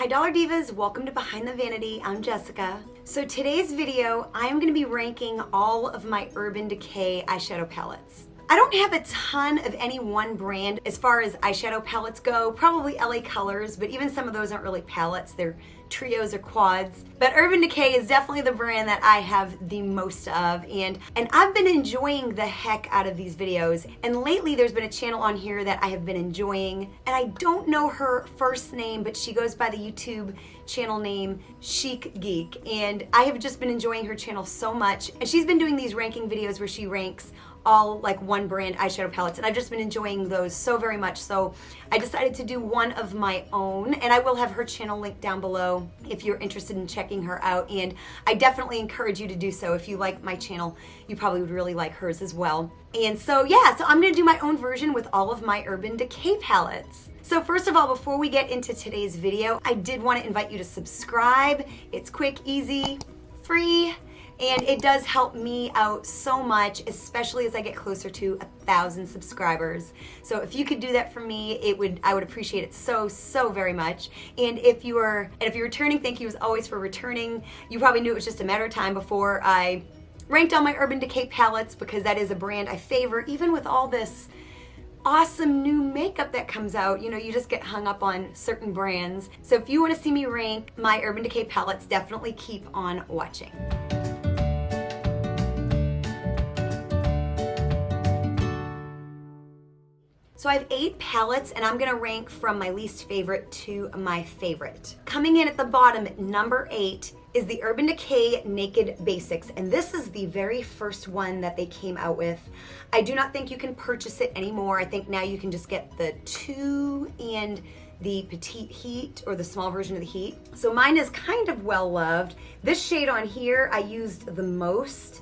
Hi Dollar Divas, welcome to Behind the Vanity. I'm Jessica. So today's video, I'm going to be ranking all of my Urban Decay eyeshadow palettes. I don't have a ton of any one brand as far as eyeshadow palettes go, probably LA Colors, but even some of those aren't really palettes, they're trios or quads. But Urban Decay is definitely the brand that I have the most of, and I've been enjoying the heck out of these videos. And lately there's been a channel on here that I have been enjoying, and I don't know her first name, but she goes by the YouTube channel name Chic, Geek, and I have just been enjoying her channel so much. And she's been doing these ranking videos where she ranks all like one brand eyeshadow palettes, and I've just been enjoying those so very much, so I decided to do one of my own, and I will have her channel linked down below if you're interested in checking her out. And I definitely encourage you to do so. If you like my channel, you probably would really like hers as well. And so yeah, so I'm gonna do my own version with all of my Urban Decay palettes. So first of all, before we get into today's video, I did want to invite you to subscribe. It's quick, easy, free, and it does help me out so much, especially as I get closer to 1,000 subscribers. So if you could do that for me, I would appreciate it so very much. And if you're returning, thank you as always for returning. You probably knew it was just a matter of time before I ranked all my Urban Decay palettes, because that is a brand I favor. Even with all this awesome new makeup that comes out, you know, you just get hung up on certain brands. So if you want to see me rank my Urban Decay palettes, definitely keep on watching. So I have 8 palettes, and I'm gonna rank from my least favorite to my favorite. Coming in at the bottom at number 8 is the Urban Decay Naked Basics, and this is the very first one that they came out with. I do not think you can purchase it anymore. I think now you can just get the 2 and the Petite Heat, or the small version of the Heat. So mine is kind of well loved. This shade on here I used the most,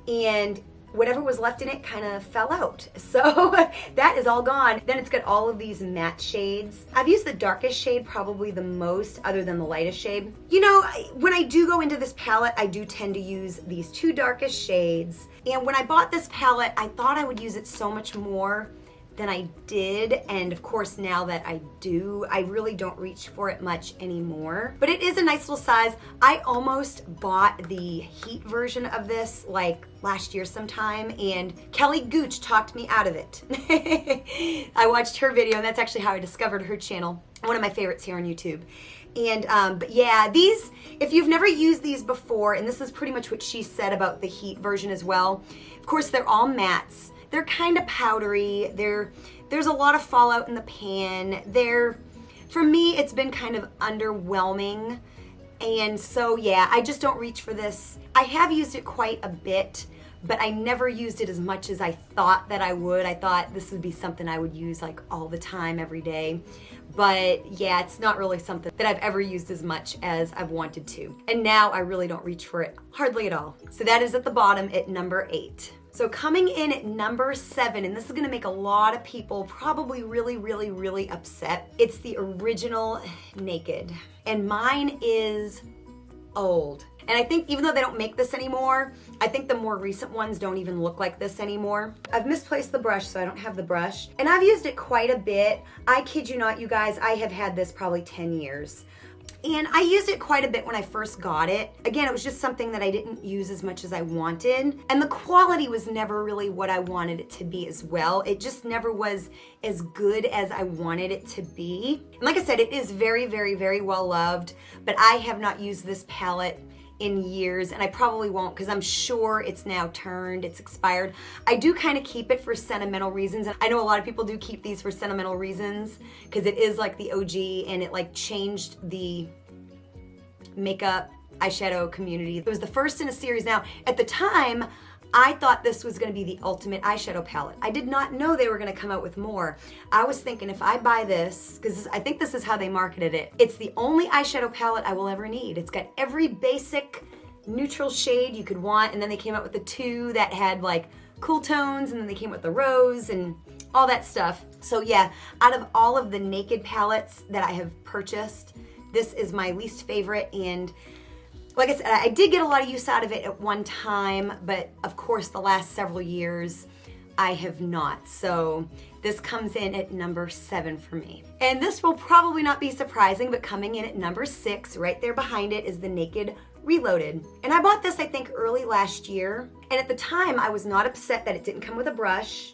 and whatever was left in it kind of fell out. So that is all gone. Then it's got all of these matte shades. I've used the darkest shade probably the most, other than the lightest shade. You know, when I do go into this palette, I do tend to use these 2 darkest shades. And when I bought this palette, I thought I would use it so much more than I did, and of course now that I do, I really don't reach for it much anymore. But it is a nice little size. I almost bought the Heat version of this like last year sometime, and Kelly Gooch talked me out of it. I watched her video, and that's actually how I discovered her channel. One of my favorites here on YouTube. And but yeah, these, if you've never used these before, and this is pretty much what she said about the Heat version as well, of course they're all mattes. They're kind of powdery. There's a lot of fallout in the pan. For me, it's been kind of underwhelming. And so yeah, I just don't reach for this. I have used it quite a bit, but I never used it as much as I thought that I would. I thought this would be something I would use like all the time, every day. But yeah, it's not really something that I've ever used as much as I've wanted to. And now I really don't reach for it hardly at all. So that is at the bottom at number 8. So coming in at number 7, and this is gonna make a lot of people probably really upset. It's the original Naked. And mine is old. And I think even though they don't make this anymore, I think the more recent ones don't even look like this anymore. I've misplaced the brush, so I don't have the brush. And I've used it quite a bit. I kid you not, you guys, I have had this probably 10 years. And I used it quite a bit when I first got it. Again, it was just something that I didn't use as much as I wanted. And the quality was never really what I wanted it to be as well. It just never was as good as I wanted it to be. And like I said, it is very well loved, but I have not used this palette in years, and I probably won't, because I'm sure it's now turned, it's expired. I do kind of keep it for sentimental reasons, and I know a lot of people do keep these for sentimental reasons, because it is like the OG, and it like changed the makeup eyeshadow community. It was the first in a series. Now, at the time, I thought this was going to be the ultimate eyeshadow palette. I did not know they were going to come out with more. I was thinking, if I buy this, because I think this is how they marketed it, it's the only eyeshadow palette I will ever need. It's got every basic neutral shade you could want, and then they came out with the 2 that had like cool tones, and then they came with the rose and all that stuff. So yeah, out of all of the Naked palettes that I have purchased, this is my least favorite. And like I said, I did get a lot of use out of it at one time, but of course the last several years, I have not. So this comes in at number 7 for me. And this will probably not be surprising, but coming in at number 6, right there behind it, is the Naked Reloaded. And I bought this, I think, early last year. And at the time, I was not upset that it didn't come with a brush.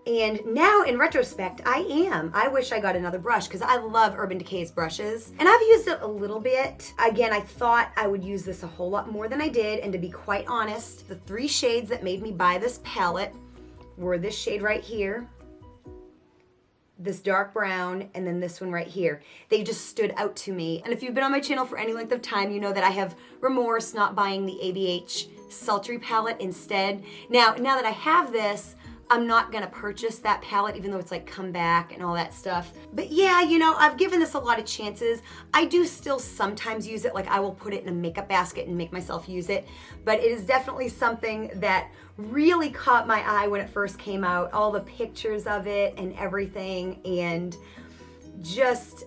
And now, in retrospect, I am. I wish I got another brush because I love Urban Decay's brushes. And I've used it a little bit. Again, I thought I would use this a whole lot more than I did. And to be quite honest, the 3 shades that made me buy this palette were this shade right here, this dark brown, and then this one right here. They just stood out to me. And if you've been on my channel for any length of time, you know that I have remorse not buying the ABH Sultry palette instead. Now that I have this, I'm not gonna purchase that palette, even though it's like come back and all that stuff. But yeah, you know, I've given this a lot of chances. I do still sometimes use it, like I will put it in a makeup basket and make myself use it. But it is definitely something that really caught my eye when it first came out, all the pictures of it and everything, and just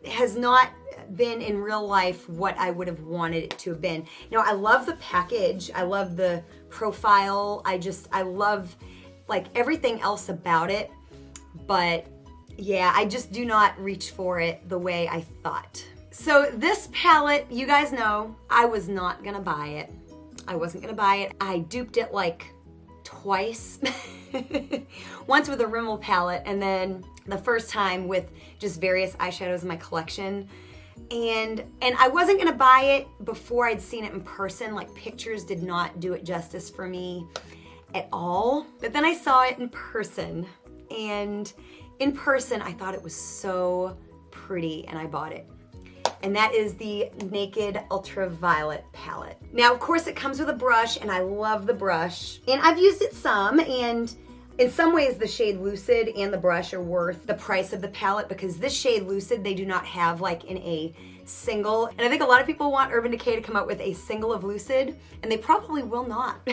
has not been in real life what I would have wanted it to have been. You know, I love the package, I love the profile, I love like everything else about it, but yeah, I just do not reach for it the way I thought. So this palette, you guys know, I was not gonna buy it. I wasn't gonna buy it. I duped it like twice. Once with a Rimmel palette, and then the first time with just various eyeshadows in my collection. And I wasn't gonna buy it before I'd seen it in person. Like, pictures did not do it justice for me at all. But then I saw it in person, and in person I thought it was so pretty, and I bought it. And that is the Naked Ultraviolet palette. Now, of course, it comes with a brush, and I love the brush. And I've used it some, and in some ways the shade Lucid and the brush are worth the price of the palette, because this shade Lucid they do not have like in a single. And I think a lot of people want Urban Decay to come out with a single of Lucid, and they probably will not.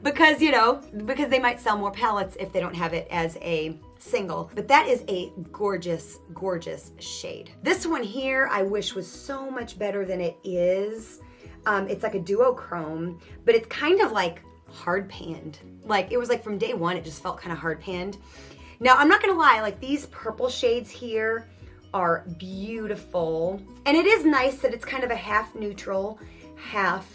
Because, you know, because they might sell more palettes if they don't have it as a single. But that is a gorgeous, gorgeous shade. This one here I wish was so much better than it is. It's like a duochrome, but it's kind of like hard panned. Like, it was like from day one, it just felt kind of hard panned. Now, I'm not gonna lie, like these purple shades here are beautiful. And it is nice that it's kind of a half neutral, half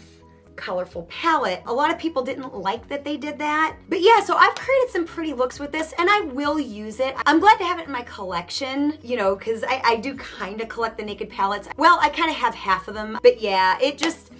colorful palette. A lot of people didn't like that they did that. But yeah, so I've created some pretty looks with this, and I will use it. I'm glad to have it in my collection, you know, because I do kind of collect the Naked palettes. Well, I kind of have half of them, but yeah, it just,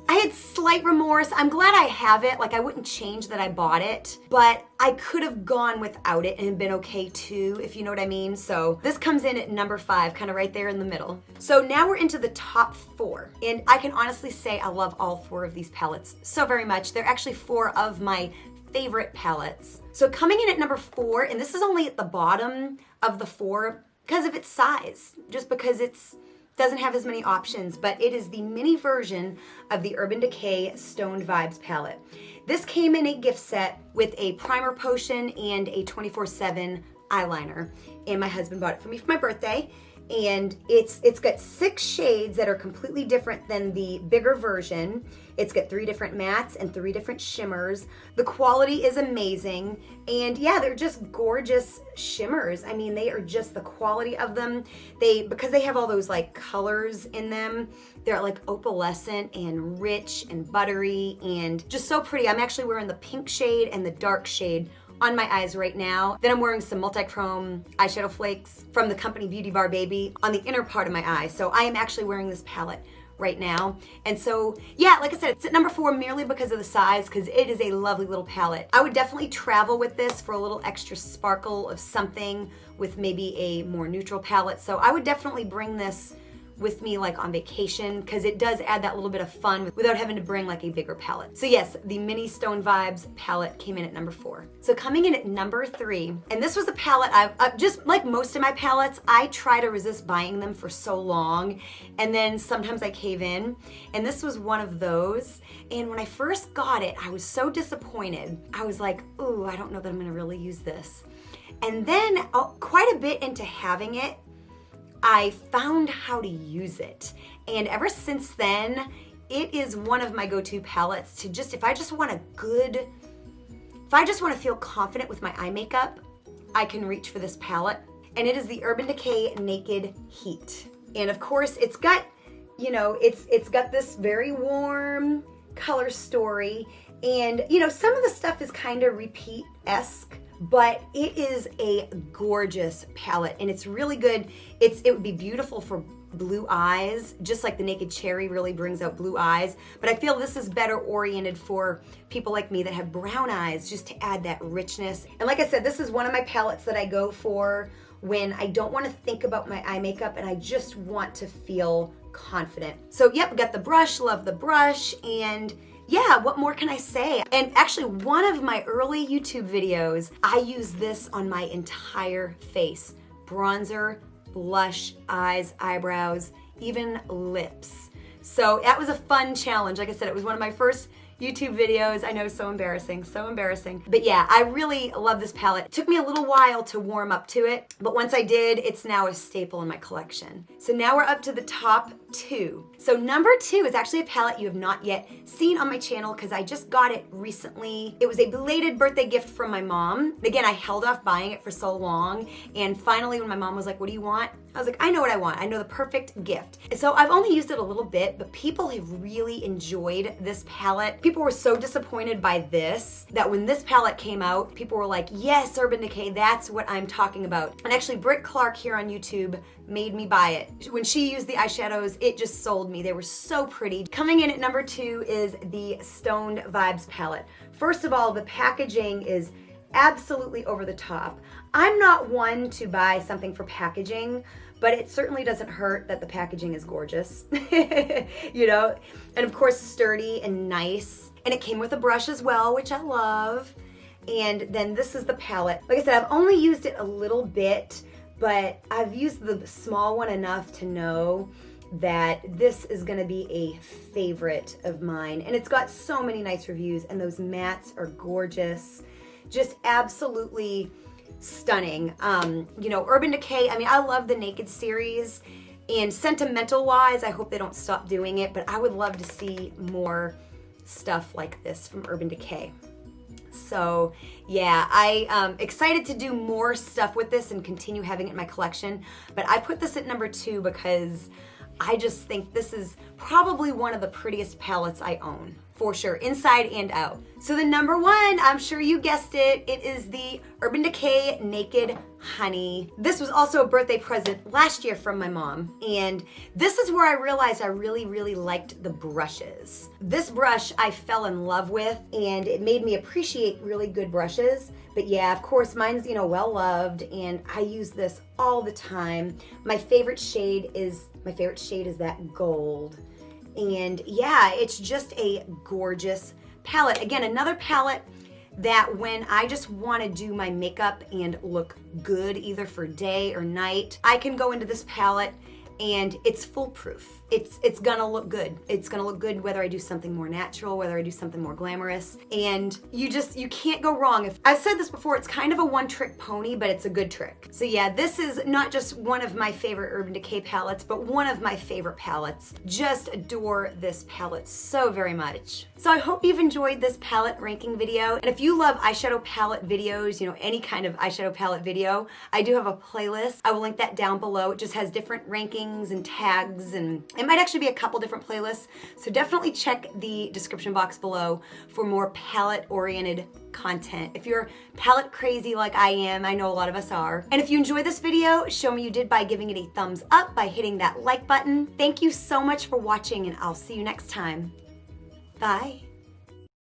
I had slight remorse. I'm glad I have it. Like, I wouldn't change that I bought it, but I could have gone without it and been okay too, if you know what I mean. So this comes in at number 5, kind of right there in the middle. So now we're into the top 4. And I can honestly say I love all 4 of these palettes so very much. They're actually 4 of my favorite palettes. So coming in at number 4, and this is only at the bottom of the 4 because of its size, just because it's doesn't have as many options, but it is the mini version of the Urban Decay Stoned Vibes palette. This came in a gift set with a primer potion and a 24/7 eyeliner, and my husband bought it for me for my birthday. And it's got 6 shades that are completely different than the bigger version. It's got 3 different mattes and 3 different shimmers. The quality is amazing, and yeah, they're just gorgeous shimmers. I mean, they are just the quality of them. Because they have all those like colors in them, they're like opalescent and rich and buttery and just so pretty. I'm actually wearing the pink shade and the dark shade on my eyes right now. Then I'm wearing some multi-chrome eyeshadow flakes from the company Beauty Bar Baby on the inner part of my eye. So I am actually wearing this palette right now. And so, yeah, like I said, it's at number 4 merely because of the size, because it is a lovely little palette. I would definitely travel with this for a little extra sparkle of something with maybe a more neutral palette. So I would definitely bring this with me like on vacation, because it does add that little bit of fun without having to bring like a bigger palette. So yes, the Mini Stone Vibes palette came in at number 4. So coming in at number 3, and this was a palette I've just like most of my palettes, I try to resist buying them for so long, and then sometimes I cave in, and this was one of those. And when I first got it, I was so disappointed. I was like, ooh, I don't know that I'm gonna really use this. And then quite a bit into having it, I found how to use it. And ever since then, it is one of my go-to palettes to just, if I just want a good If I just want to feel confident with my eye makeup, I can reach for this palette. And it is the Urban Decay Naked Heat. And of course, it's got, you know, it's got this very warm color story. And, you know, some of the stuff is kind of repeat-esque, but it is a gorgeous palette and it's really good. It would be beautiful for blue eyes, just like the Naked Cherry really brings out blue eyes. But I feel this is better oriented for people like me that have brown eyes, just to add that richness. And like I said, this is one of my palettes that I go for when I don't want to think about my eye makeup and I just want to feel confident. So yep, got the brush, love the brush, and yeah, what more can I say? And actually, one of my early YouTube videos, I use this on my entire face. Bronzer, blush, eyes, eyebrows, even lips. So that was a fun challenge. Like I said, it was one of my first YouTube videos. I know, so embarrassing, so embarrassing. But yeah, I really love this palette. It took me a little while to warm up to it, but once I did, it's now a staple in my collection. So now we're up to the top 2. So number 2 is actually a palette you have not yet seen on my channel because I just got it recently. It was a belated birthday gift from my mom. Again, I held off buying it for so long, and finally when my mom was like, what do you want? I was like, I know what I want. I know the perfect gift. So I've only used it a little bit, but people have really enjoyed this palette. People were so disappointed by this that when this palette came out, people were like, yes, Urban Decay, that's what I'm talking about. And actually, Brit Clark here on YouTube made me buy it. When she used the eyeshadows, it just sold me. They were so pretty. Coming in at number 2 is the Stoned Vibes palette. First of all, the packaging is absolutely over the top. I'm not one to buy something for packaging, but it certainly doesn't hurt that the packaging is gorgeous, you know? And of course, sturdy and nice. And it came with a brush as well, which I love. And then this is the palette. Like I said, I've only used it a little bit, but I've used the small one enough to know that this is gonna be a favorite of mine. And it's got so many nice reviews, and those mattes are gorgeous. Just absolutely stunning. You know, Urban Decay, I mean, I love the Naked series, and sentimental wise, I hope they don't stop doing it, but I would love to see more stuff like this from Urban Decay. So yeah, I'm excited to do more stuff with this and continue having it in my collection, but I put this at number 2 because I just think this is probably one of the prettiest palettes I own, for sure, inside and out. So the number 1, I'm sure you guessed it, it is the Urban Decay Naked Honey. This was also a birthday present last year from my mom, and this is where I realized I really, really liked the brushes. This brush I fell in love with, and it made me appreciate really good brushes. But yeah, of course, mine's, you know, well loved, and I use this all the time. My favorite shade is that gold. And yeah, it's just a gorgeous palette. Again, another palette that when I just want to do my makeup and look good, either for day or night, I can go into this palette and it's foolproof. It's gonna look good. It's gonna look good whether I do something more natural, whether I do something more glamorous, and you can't go wrong. I've said this before, it's kind of a one-trick pony, but it's a good trick. So yeah, this is not just one of my favorite Urban Decay palettes, but one of my favorite palettes. Just adore this palette so very much. So I hope you've enjoyed this palette ranking video, and if you love eyeshadow palette videos, you know, any kind of eyeshadow palette video, I do have a playlist. I will link that down below. It just has different rankings and tags, and it might actually be a couple different playlists, so definitely check the description box below for more palette-oriented content. If you're palette crazy like I am, I know a lot of us are. And if you enjoyed this video, show me you did by giving it a thumbs up, by hitting that like button. Thank you so much for watching, and I'll see you next time. Bye.